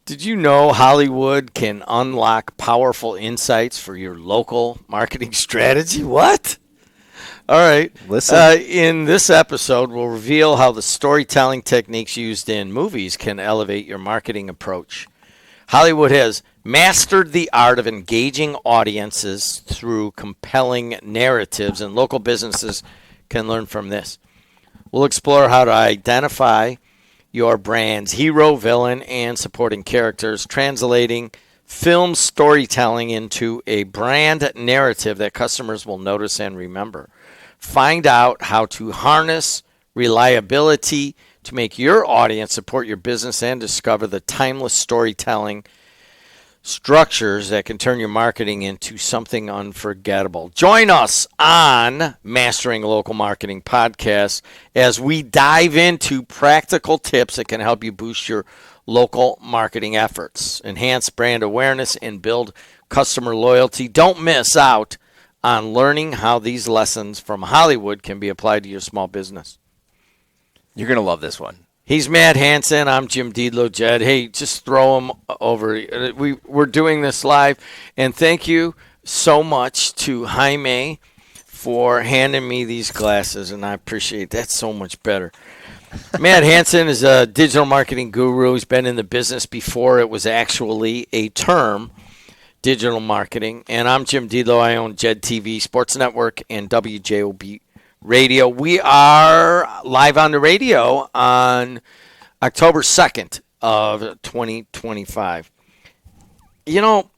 Did you know Hollywood can unlock powerful insights for your local marketing strategy? What? All right. Listen. In this episode, we'll reveal how the storytelling techniques used in movies can elevate your marketing approach. Hollywood has mastered the art of engaging audiences through compelling narratives, and local businesses can learn from this. We'll explore how to identify your brand's hero, villain, and supporting characters, translating film storytelling into a brand narrative that customers will notice and remember. Find out how to harness reliability to make your audience support your business and discover the timeless storytelling structures that can turn your marketing into something unforgettable. Join us on Mastering Local Marketing Podcast as we dive into practical tips that can help you boost your local marketing efforts, enhance brand awareness, and build customer loyalty. Don't miss out on learning how these lessons from Hollywood can be applied to your small business. You're going to love this one. He's Matt Hansen. I'm Jim Diedlow. Jed, hey, just throw him over. We're doing this live, and thank you so much to Jaime for handing me these glasses, and I appreciate that so much better. Matt Hansen is a digital marketing guru. He's been in the business before it was actually a term, digital marketing. And I'm Jim Diedlow. I own Jed TV, Sports Network, and WJOB Radio. We are live on the radio on October 2nd of 2025. You know,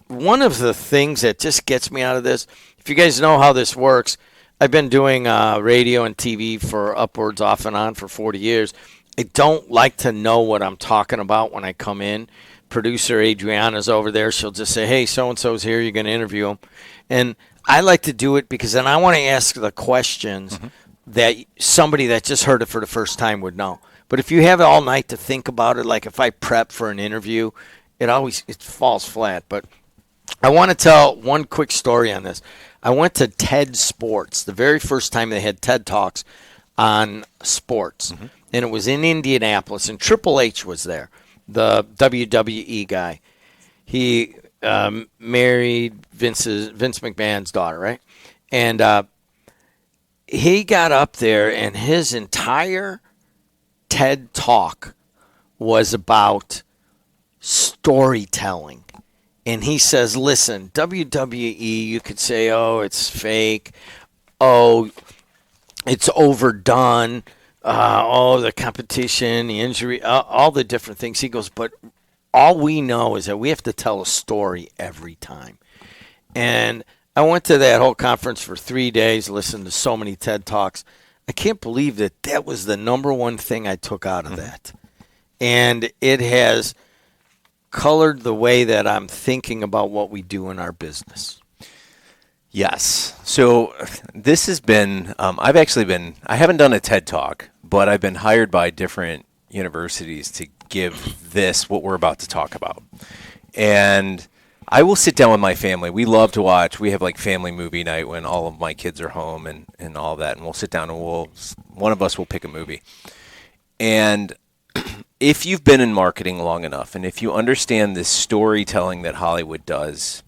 one of the things that just gets me out of this, if you guys know how this works, I've been doing radio and TV for upwards off and on for 40 years. I don't like to know what I'm talking about when I come in. Producer Adriana's over there. She'll just say, hey, so-and-so's here. You're going to interview him. And I like to do it because then I want to ask the questions that somebody that just heard it for the first time would know. But if you have it all night to think about it, like if I prep for an interview, it falls flat. But I want to tell one quick story on this. I went to TED Sports the very first time they had TED Talks on sports, and it was in Indianapolis, and Triple H was there, the WWE guy. He married Vince McMahon's daughter, right? And he got up there, and his entire TED Talk was about storytelling. And he says, listen, WWE, you could say, oh, it's fake. Oh, it's overdone. The competition, the injury, all the different things. He goes, but all we know is that we have to tell a story every time. And I went to that whole conference for 3 days, listened to so many TED Talks. I can't believe that was the number one thing I took out of that. And it has colored the way that I'm thinking about what we do in our business. Yes. So this has been, I haven't done a TED Talk, but I've been hired by different universities to give this, what we're about to talk about. And I will sit down with my family. We love to watch. We have like family movie night when all of my kids are home and all that. And we'll sit down and one of us will pick a movie. And if you've been in marketing long enough, and if you understand this storytelling that Hollywood does,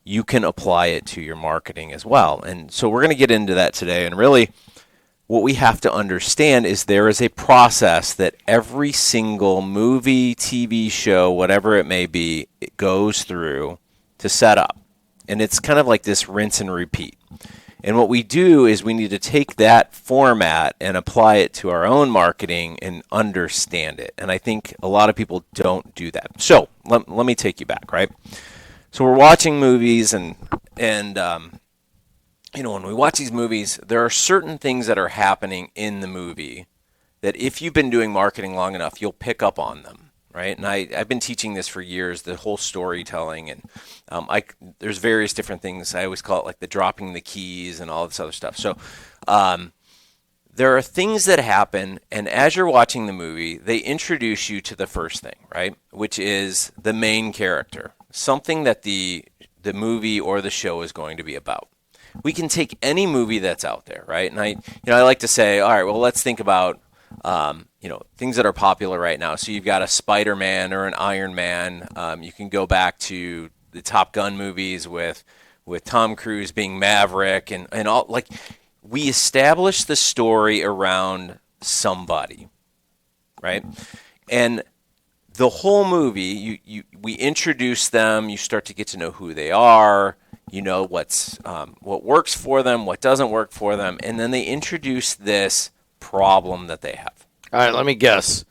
you can apply it to your marketing as well. And so we're going to get into that today. And really, what we have to understand is there is a process that every single movie, TV show, whatever it may be, it goes through to set up. And it's kind of like this rinse and repeat. And what we do is we need to take that format and apply it to our own marketing and understand it. And I think a lot of people don't do that. So let me take you back, right? So we're watching movies and when we watch these movies, there are certain things that are happening in the movie that if you've been doing marketing long enough, you'll pick up on them, right? And I've been teaching this for years, the whole storytelling, and there's various different things. I always call it like the dropping the keys and all this other stuff. So there are things that happen, and as you're watching the movie, they introduce you to the first thing, right? Which is the main character, something that the movie or the show is going to be about. We can take any movie that's out there, right? And I like to say, all right, well, let's think about, things that are popular right now. So you've got a Spider-Man or an Iron Man. You can go back to the Top Gun movies with Tom Cruise being Maverick and all. Like, we establish the story around somebody, right? And the whole movie, we introduce them. You start to get to know who they are. You know what works for them, what doesn't work for them, and then they introduce this problem that they have. All right, let me guess.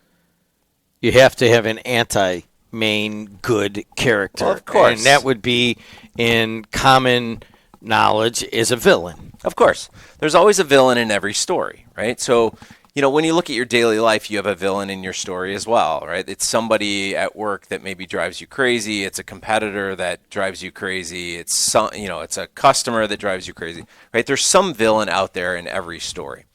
You have to have an anti-main good character. Well, of course. And that would be, in common knowledge, is a villain. Of course. There's always a villain in every story, right? So, when you look at your daily life, you have a villain in your story as well, right? It's somebody at work that maybe drives you crazy. It's a competitor that drives you crazy. It's it's a customer that drives you crazy, right? There's some villain out there in every story.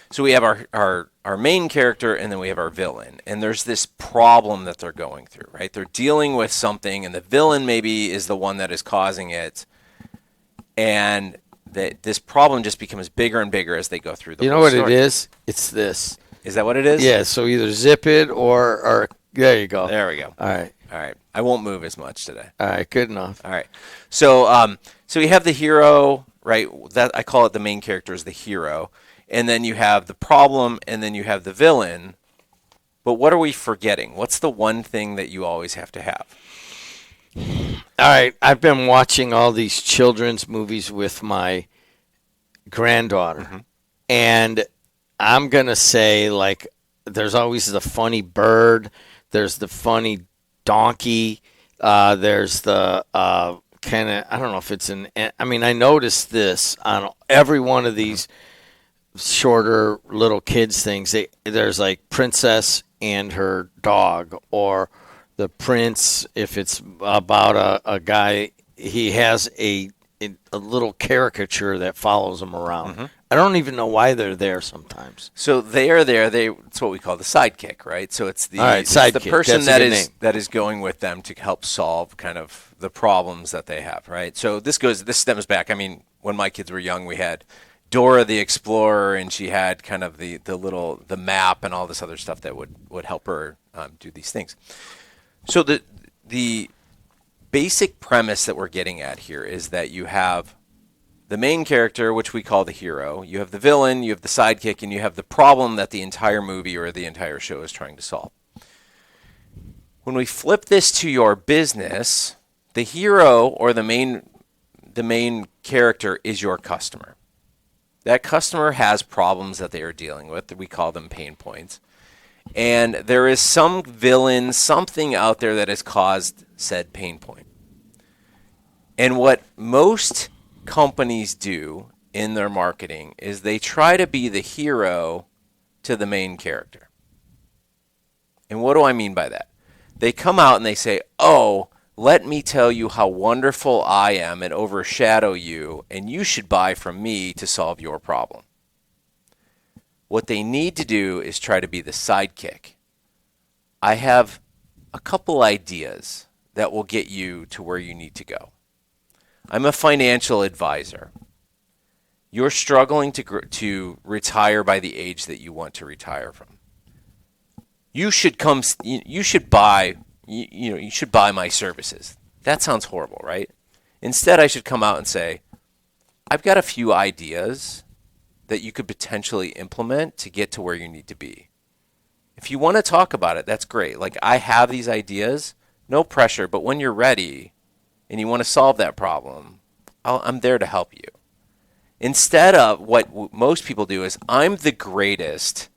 So we have our main character, and then we have our villain. And there's this problem that they're going through, right? They're dealing with something, and the villain maybe is the one that is causing it. And this problem just becomes bigger and bigger as they go through the You know whole what story. it is? It's this. Is that what it is? Yeah, so either zip it or there you go. There we go. All right. All right. I won't move as much today. All right, good enough. All right. So so you have the hero, right? That I call it the main character is the hero. And then you have the problem, and then you have the villain. But what are we forgetting? What's the one thing that you always have to have? All right, I've been watching all these children's movies with my granddaughter. And I'm going to say, like, there's always the funny bird, there's the funny donkey, there's the kind of, I don't know if it's I noticed this on every one of these shorter little kids things. There's like princess and her dog, or the prince, if it's about a guy, he has a little caricature that follows him around. I don't even know why they're there sometimes. So they are there. It's what we call the sidekick, right? So it's the sidekick. person That's that is going with them to help solve kind of the problems that they have, right? So this stems back. I mean, when my kids were young, we had Dora the Explorer, and she had kind of the map and all this other stuff that would help her do these things. So the basic premise that we're getting at here is that you have the main character, which we call the hero, you have the villain, you have the sidekick, and you have the problem that the entire movie or the entire show is trying to solve. When we flip this to your business, the hero or the main character is your customer. That customer has problems that they are dealing with. We call them pain points. And there is some villain, something out there that has caused said pain point. And what most companies do in their marketing is they try to be the hero to the main character. And what do I mean by that? They come out and they say, oh, let me tell you how wonderful I am and overshadow you, and you should buy from me to solve your problem. What they need to do is try to be the sidekick. I have a couple ideas that will get you to where you need to go. I'm a financial advisor. You're struggling to retire by the age that you want to retire from. You should buy my services. That sounds horrible, right? Instead, I should come out and say, I've got a few ideas that you could potentially implement to get to where you need to be. If you want to talk about it, that's great. Like, I have these ideas, no pressure, but when you're ready and you want to solve that problem, I'm there to help you. Instead of what most people do is, I'm the greatest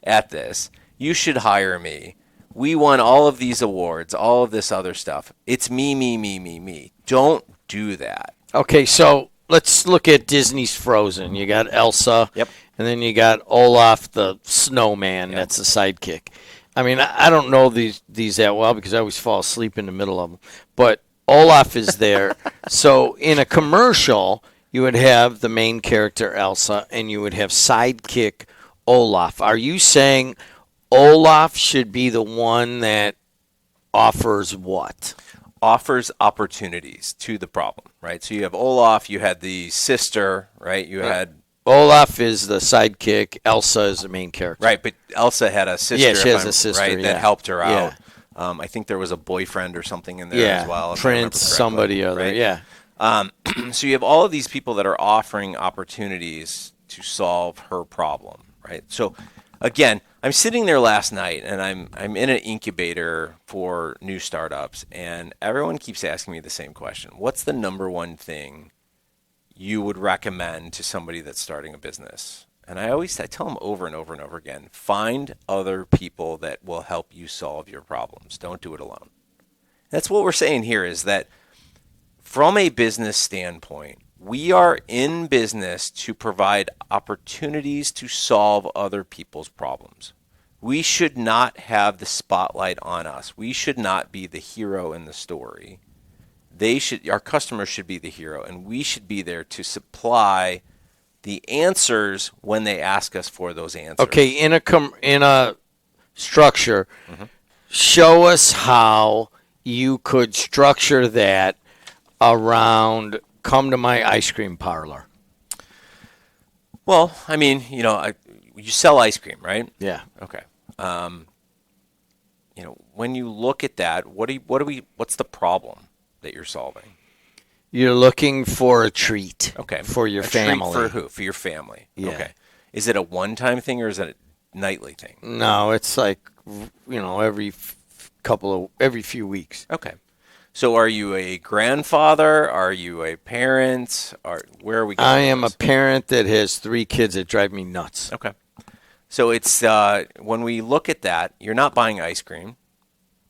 at this. You should hire me. We won all of these awards, all of this other stuff. It's me, me, me, me, me. Don't do that. Okay, so let's look at Disney's Frozen. You got Elsa, Yep. And then you got Olaf the snowman. Yep. That's a sidekick. I mean, I don't know these that well because I always fall asleep in the middle of them. But Olaf is there. So in a commercial, you would have the main character Elsa, and you would have sidekick Olaf. Are you saying Olaf should be the one that offers what? Offers opportunities to the problem, right? So you have Olaf, you had the sister, right? You had Olaf is the sidekick. Elsa is the main character. Right, but Elsa had a sister. Yeah, she has a sister, right, yeah. that helped her Yeah. out. I think there was a boyfriend or something in there as well. If I remember Prince, correctly, somebody other. right? Yeah. So you have all of these people that are offering opportunities to solve her problem, right? So again, I'm sitting there last night and I'm in an incubator for new startups, and everyone keeps asking me the same question. What's the number one thing you would recommend to somebody that's starting a business? And I tell them over and over and over again, find other people that will help you solve your problems. Don't do it alone. That's what we're saying here, is that from a business standpoint, we are in business to provide opportunities to solve other people's problems. We should not have the spotlight on us. We should not be the hero in the story. Our customers should be the hero, and we should be there to supply the answers when they ask us for those answers. Okay, in a structure, show us how you could structure that around come to my ice cream parlor. Well, I mean, you sell ice cream, right? Yeah. Okay. When you look at that, what's the problem that you're solving? You're looking for a treat. Okay. For your a family. Treat for who? For your family. Yeah. Okay. Is it a one-time thing or is it a nightly thing? No, it's like every few weeks. Okay. So are you a grandfather? Are you a parent? Where are we going? I am a parent that has 3 kids that drive me nuts. Okay. So it's when we look at that, you're not buying ice cream.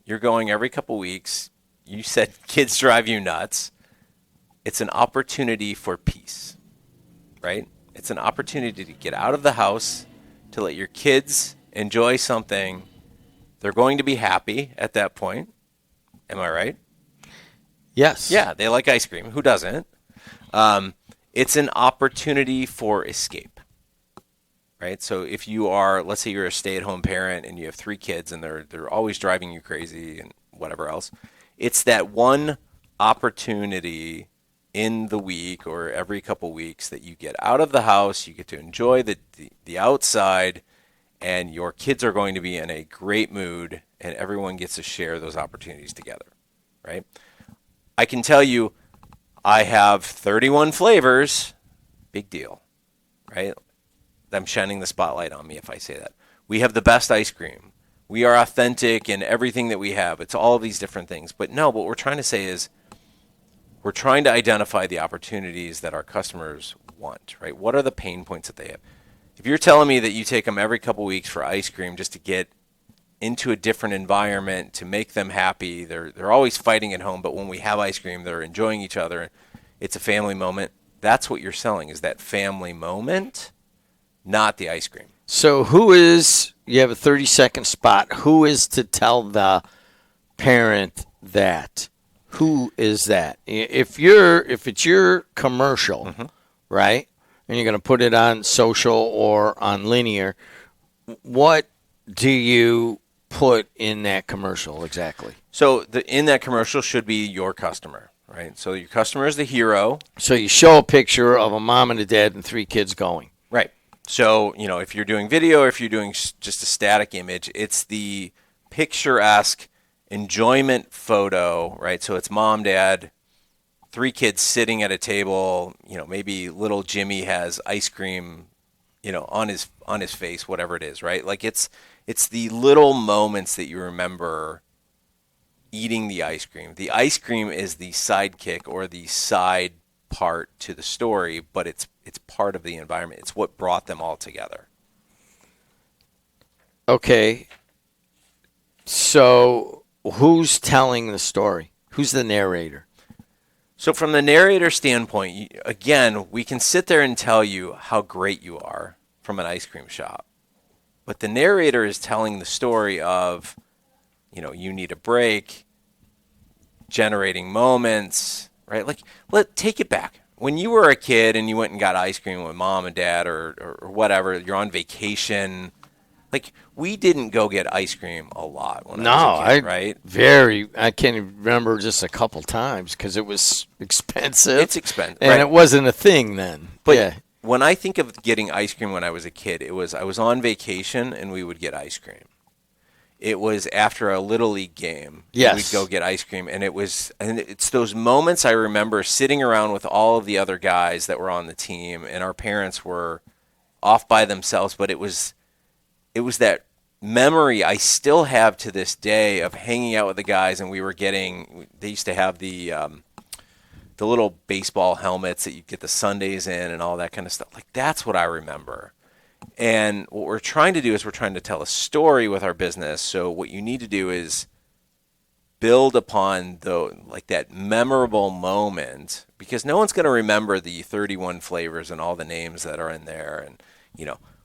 You're going every couple weeks. You said kids drive you nuts. It's an opportunity for peace, right? It's an opportunity to get out of the house, to let your kids enjoy something. They're going to be happy at that point. Am I right? Yes. Yeah, they like ice cream. Who doesn't? It's an opportunity for escape, right? So if you are, let's say you're a stay-at-home parent and you have 3 kids and they're always driving you crazy and whatever else, it's that one opportunity in the week or every couple weeks that you get out of the house, you get to enjoy the outside, and your kids are going to be in a great mood, and everyone gets to share those opportunities together, right? I can tell you I have 31 flavors, big deal, right? I'm shining the spotlight on me if I say that. We have the best ice cream. We are authentic in everything that we have. It's all of these different things. But no, what we're trying to say is we're trying to identify the opportunities that our customers want, right? What are the pain points that they have? If you're telling me that you take them every couple weeks for ice cream just to get into a different environment, to make them happy, they're always fighting at home, but when we have ice cream, they're enjoying each other. It's a family moment. That's what you're selling, is that family moment, not the ice cream. So you have a 30-second spot. Who is to tell the parent that? Who is that? If it's your commercial, right, and you're going to put it on social or on linear, what do you put in that commercial exactly? So in that commercial should be your customer, right? So your customer is the hero. So you show a picture of a mom and a dad and 3 kids going. Right. So, if you're doing video or if you're doing just a static image, it's the picturesque enjoyment photo, right? So it's mom, dad, 3 kids sitting at a table, maybe little Jimmy has ice cream, on his face, whatever it is, right? Like it's the little moments that you remember eating the ice cream. The ice cream is the sidekick or the side part to the story, but it's part of the environment. It's what brought them all together. Okay. So who's telling the story? Who's the narrator? So from the narrator standpoint, again, we can sit there and tell you how great you are from an ice cream shop. But the narrator is telling the story of, you need a break, generating moments, right? Like, take it back. When you were a kid and you went and got ice cream with mom and dad or whatever, you're on vacation. Like, we didn't go get ice cream a lot when I was a kid, right? I can't even remember, just a couple times because it was expensive. It's expensive. And right? it wasn't a thing then. But yeah. when I think of getting ice cream when I was a kid, I was on vacation and we would get ice cream. It was after a Little League game. Yes. We'd go get ice cream. And it's those moments I remember sitting around with all of the other guys that were on the team, and our parents were off by themselves. But it was that memory I still have to this day of hanging out with the guys, and they used to have the little baseball helmets that you get the Sundays in and all that kind of stuff. Like, that's what I remember. And what we're trying to do is we're trying to tell a story with our business. So what you need to do is build upon that memorable moment, because no one's going to remember the 31 flavors and all the names that are in there, and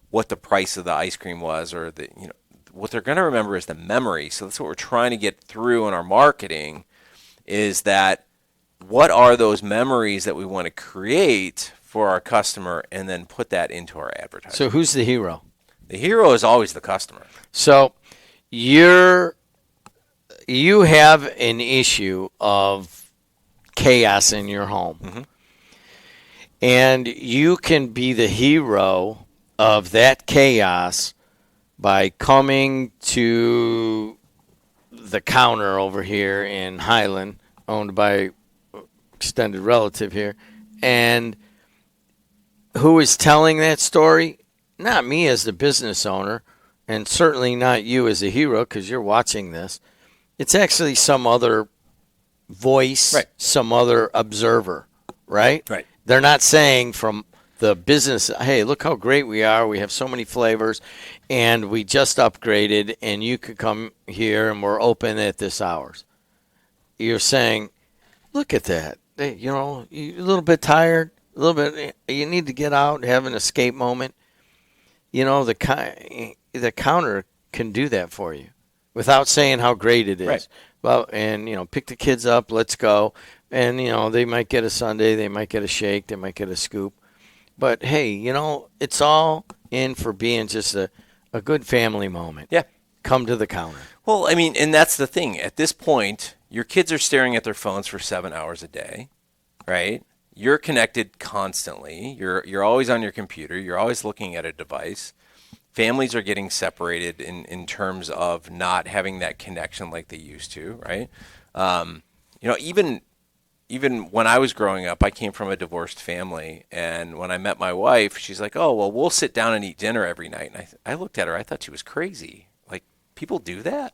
what the price of the ice cream was, or what they're going to remember is the memory. So that's what we're trying to get through in our marketing, is that what are those memories that we want to create for our customer, and then put that into our advertising. So who's the hero? The hero is always the customer. So you have an issue of chaos in your home. Mm-hmm. And you can be the hero of that chaos by coming to the counter over here in Highland, owned by extended relative here, and who is telling that story? Not me as the business owner, and certainly not you as a hero, because you're watching this. It's actually some other voice, right, some other observer, right? Right. They're not saying from the business, hey, look how great we are. We have so many flavors, and we just upgraded, and you could come here, and we're open at this hours. You're saying, look at that. Hey, you're a little bit tired. A little bit, you need to get out, have an escape moment. The counter can do that for you without saying how great it is. Right. Well, and pick the kids up, let's go. And they might get a sundae, they might get a shake, they might get a scoop. But hey, it's all in for being just a good family moment. Yeah. Come to the counter. Well, I mean, and that's the thing. At this point, your kids are staring at their phones for 7 hours a day, right? You're connected constantly. You're always on your computer. You're always looking at a device. Families are getting separated in terms of not having that connection like they used to, right? Even when I was growing up, I came from a divorced family, and when I met my wife, she's like, "Oh, well, we'll sit down and eat dinner every night." And I looked at her. I thought she was crazy. Like, people do that?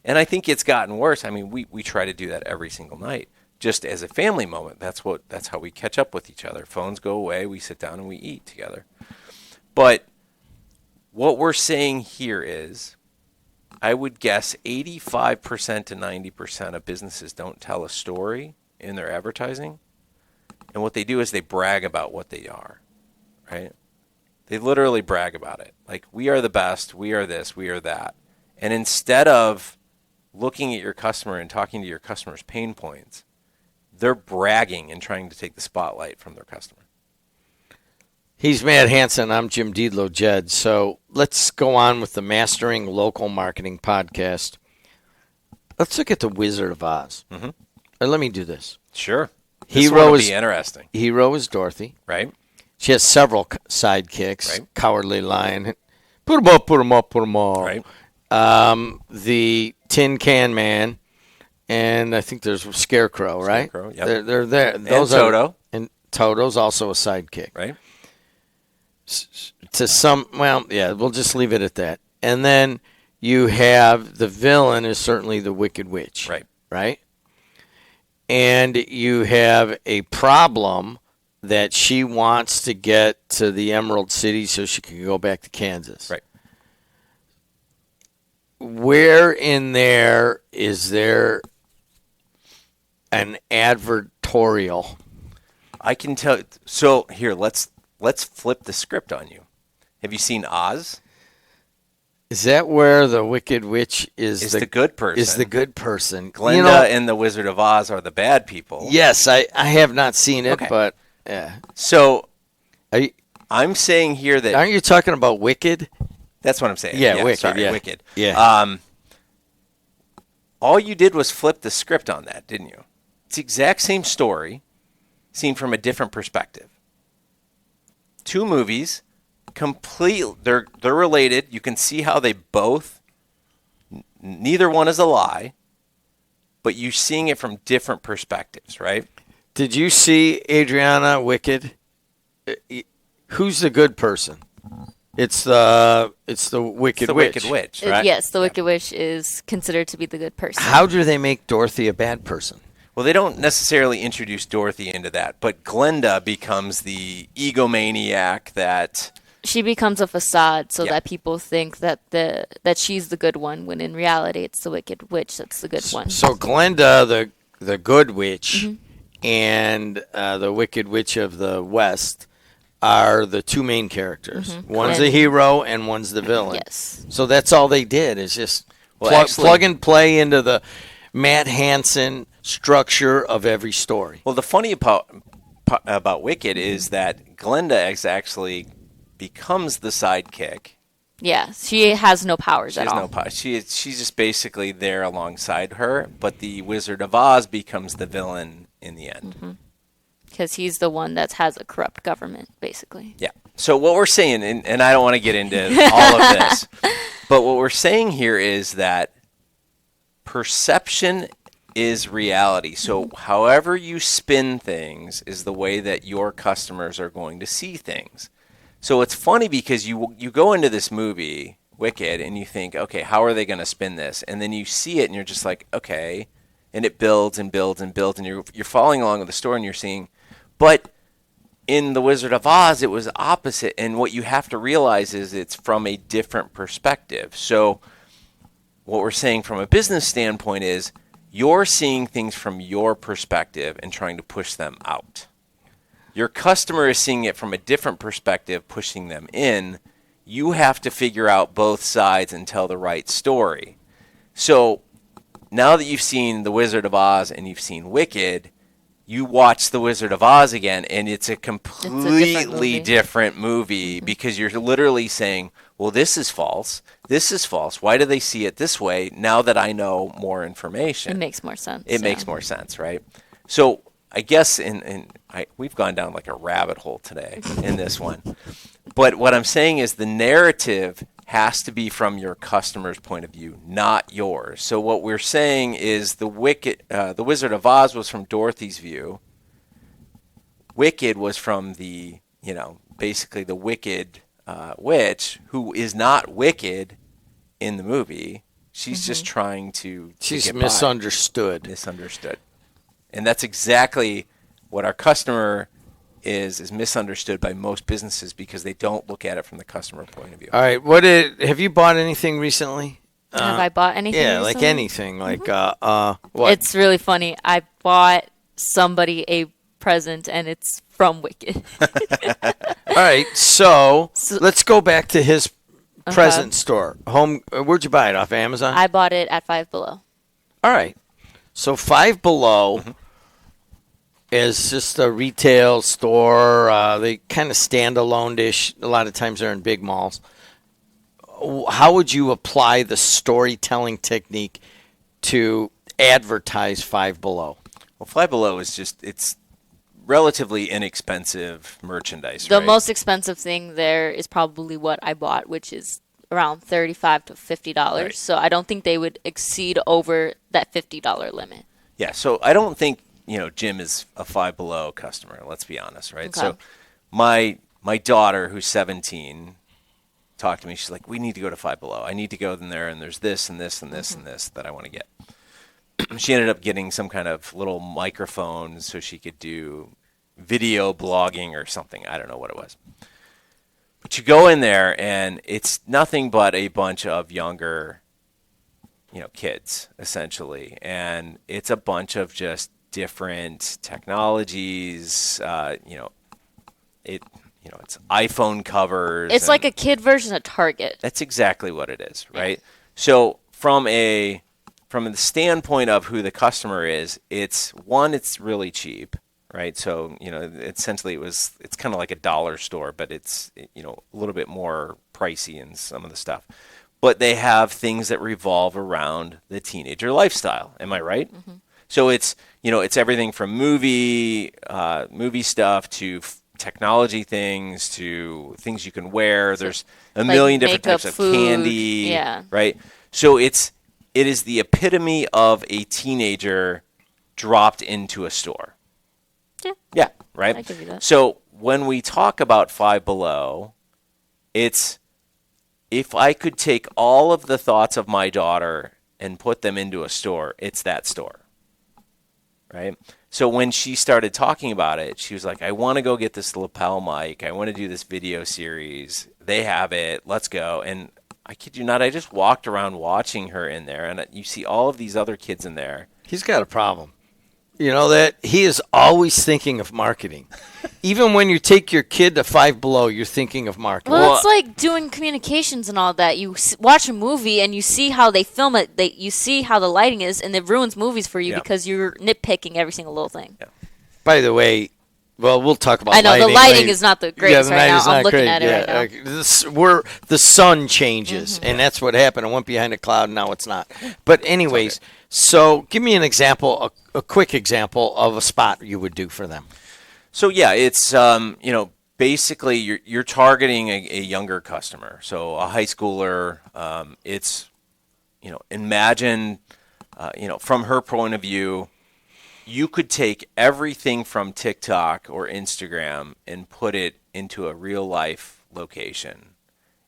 And I think it's gotten worse. I mean, we try to do that every single night. Just as a family moment. That's how we catch up with each other. Phones go away, we sit down and we eat together. But what we're saying here is, I would guess 85% to 90% of businesses don't tell a story in their advertising. And what they do is they brag about what they are, right? They literally brag about it. Like, we are the best, we are this, we are that. And instead of looking at your customer and talking to your customer's pain points, they're bragging and trying to take the spotlight from their customer. He's Matt Hansen. I'm Jim Diedlow, Jed. So let's go on with the Mastering Local Marketing podcast. Let's look at the Wizard of Oz. Mm-hmm. Let me do this. Sure. Hero is interesting. Hero is Dorothy. Right. She has several sidekicks. Right. Cowardly Lion. Put 'em up, put 'em up, put 'em all. Right. The Tin Can Man. And I think there's Scarecrow, right? Scarecrow, yep. They're there. Those and Toto. And Toto's also a sidekick. Right. We'll just leave it at that. And then you have the villain is certainly the Wicked Witch. Right. Right? And you have a problem that she wants to get to the Emerald City so she can go back to Kansas. Right. Where in there is there an advertorial? I can tell. So here, let's flip the script on you. Have you seen Oz? Is that where the Wicked Witch is the good person? Is the good person? Glinda and the Wizard of Oz are the bad people. Yes, I have not seen it, okay. But yeah. So I'm saying here that aren't you talking about Wicked? That's what I'm saying. Yeah, Wicked. Sorry, yeah. Wicked. Yeah. All you did was flip the script on that, didn't you? It's the exact same story, seen from a different perspective. two movies, they're related. You can see how they both, neither one is a lie, but you're seeing it from different perspectives, right? Did you see Adriana Wicked? Who's the good person? It's the Wicked Witch. Wicked Witch, right? Yes, the Wicked Witch is considered to be the good person. How do they make Dorothy a bad person? Well, they don't necessarily introduce Dorothy into that, but Glinda becomes the egomaniac that She becomes a facade so Yeah. that people think that she's the good one, when in reality it's the Wicked Witch that's the good one. So Glinda, the good witch, and the Wicked Witch of the West are the two main characters. One's the hero and one's the villain. Yes. So that's all they did is just actually- plug and play into the Matt Hansen structure of every story. Well, the funny about Wicked is that Glinda actually becomes the sidekick. Yeah, she has no powers She at has all. no power. She's just basically there alongside her, but the Wizard of Oz becomes the villain in the end. Because he's the one that has a corrupt government, basically. Yeah. So what we're saying, and I don't want to get into all of this, but what we're saying here is that perception is reality. So however you spin things is the way that your customers are going to see things. So it's funny because you go into this movie, Wicked, and you think, okay, how are they going to spin this? And then you see it and you're just like, okay, and it builds and builds and builds, and you're following along with the story and you're seeing, but in The Wizard of Oz, it was opposite, and what you have to realize is it's from a different perspective. So what we're saying from a business standpoint is you're seeing things from your perspective and trying to push them out. Your customer is seeing it from a different perspective, pushing them in. You have to figure out both sides and tell the right story. So now that you've seen The Wizard of Oz and you've seen Wicked, you watch The Wizard of Oz again, and it's a completely different movie because you're literally saying, well, this is false. This is false. Why do they see it this way now that I know more information? It makes more sense. It makes more sense, right? So I guess we've gone down like a rabbit hole today in this one. But what I'm saying is the narrative has to be from your customer's point of view, not yours. So what we're saying is the Wizard of Oz was from Dorothy's view. Wicked was from the, basically the Wicked witch, who is not wicked in the movie. She's just trying to She's get misunderstood. Misunderstood. And that's exactly what our customer is misunderstood by most businesses because they don't look at it from the customer point of view. All right, have you bought anything recently? Have I bought anything Yeah, recently? like anything, like what? It's really funny. I bought somebody a present, and it's from Wicked. All right, so let's go back to his present store. Where'd you buy it, off Amazon? I bought it at Five Below. All right, so Five Below is just a retail store. They kind of standalone-ish. A lot of times they're in big malls. How would you apply the storytelling technique to advertise Five Below? Well, Five Below is it's relatively inexpensive merchandise, The right? most expensive thing there is probably what I bought, which is around $35 to $50. Right. So I don't think they would exceed over that $50 limit. Yeah, so I don't think, Jim is a Five Below customer, let's be honest, right? Okay. So my daughter, who's 17, talked to me. She's like, we need to go to Five Below. I need to go in there, and there's this and this and this and this that I want to get. She ended up getting some kind of little microphone so she could do video blogging or something. I don't know what it was. But you go in there, and it's nothing but a bunch of younger, kids, essentially. And it's a bunch of just different technologies, it's iPhone covers. It's like a kid version of Target. That's exactly what it is, right? Yeah. So from the standpoint of who the customer is, it's really cheap, right? So, essentially it's kind of like a dollar store, but it's, a little bit more pricey in some of the stuff. But they have things that revolve around the teenager lifestyle. Am I right? Mm-hmm. So it's everything from movie stuff to technology things to things you can wear. There's a like million different makeup, types of food, candy, yeah. right? So it is the epitome of a teenager dropped into a store. Yeah. Yeah, right? I give you that. So when we talk about Five Below, it's if I could take all of the thoughts of my daughter and put them into a store, it's that store, right? So when she started talking about it, she was like, I want to go get this lapel mic. I want to do this video series. They have it. Let's go. And I kid you not, I just walked around watching her in there, and you see all of these other kids in there. He's got a problem. You know that he is always thinking of marketing. Even when you take your kid to Five Below, you're thinking of marketing. Well, it's like doing communications and all that. You watch a movie and you see how they film it. You see how the lighting is, and it ruins movies for you because you're nitpicking every single little thing. Yeah. By the way, well, we'll talk about I know lighting. the lighting is not the greatest right now. I'm looking at it right now. The sun changes, and that's what happened. It went behind a cloud, and now it's not. But anyways, so give me an example, a quick example of a spot you would do for them. So yeah, it's basically you're targeting a younger customer, so a high schooler. It's imagine from her point of view, you could take everything from TikTok or Instagram and put it into a real life location.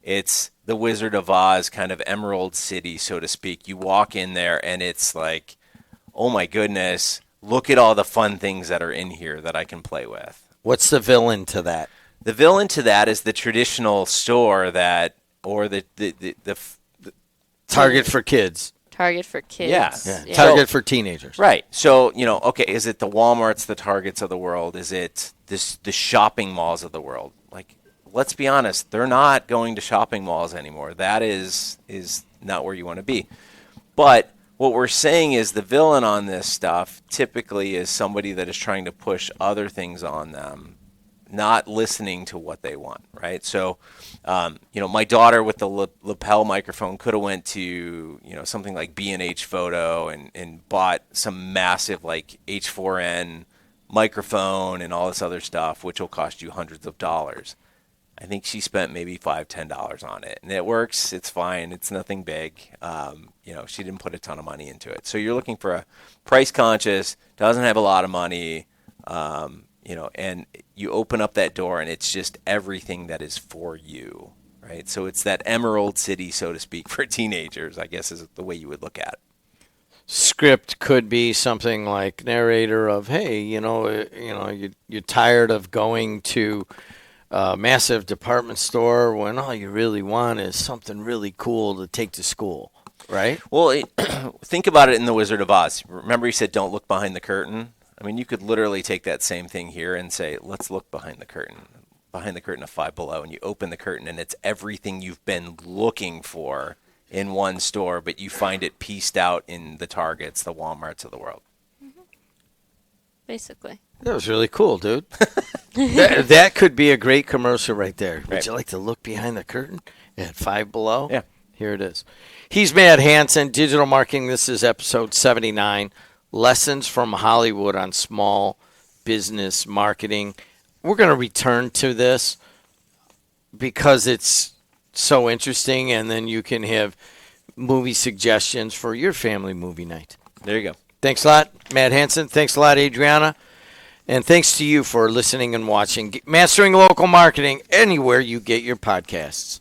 It's the Wizard of Oz kind of Emerald City, so to speak. You walk in there and it's like, oh my goodness, look at all the fun things that are in here that I can play with. What's the villain to that? The villain to that is the traditional store or the Target for kids. Target for kids. Yeah. Target for teenagers. Right. So, okay, is it the Walmarts, the Targets of the world? Is it the shopping malls of the world? Like, let's be honest, they're not going to shopping malls anymore. That is not where you want to be. But what we're saying is the villain on this stuff typically is somebody that is trying to push other things on them, not listening to what they want, right? So, my daughter with the lapel microphone could have went to, something like B&H Photo and bought some massive like H4n microphone and all this other stuff, which will cost you hundreds of dollars. I think she spent maybe $5-10 on it, and it works. It's fine. It's nothing big. She didn't put a ton of money into it. So you're looking for a price conscious, doesn't have a lot of money, and you open up that door, and it's just everything that is for you, right? So it's that Emerald City, so to speak, for teenagers, I guess is the way you would look at it. Script could be something like narrator of, hey, you're tired of going to a massive department store when all you really want is something really cool to take to school, right? Well, think about it in The Wizard of Oz. Remember he said, don't look behind the curtain? I mean, you could literally take that same thing here and say, let's look behind the curtain of Five Below, and you open the curtain, and it's everything you've been looking for in one store, but you find it pieced out in the Targets, the Walmarts of the world. Basically. That was really cool, dude. that could be a great commercial right there. Would Right. you like to look behind the curtain at Five Below? Yeah. Here it is. He's Matt Hansen, Digital Marketing. This is episode 79, Lessons from Hollywood on Small Business Marketing. We're going to return to this because it's so interesting, and then you can have movie suggestions for your family movie night. There you go. Thanks a lot, Matt Hansen. Thanks a lot, Adriana. And thanks to you for listening and watching. Mastering Local Marketing anywhere you get your podcasts.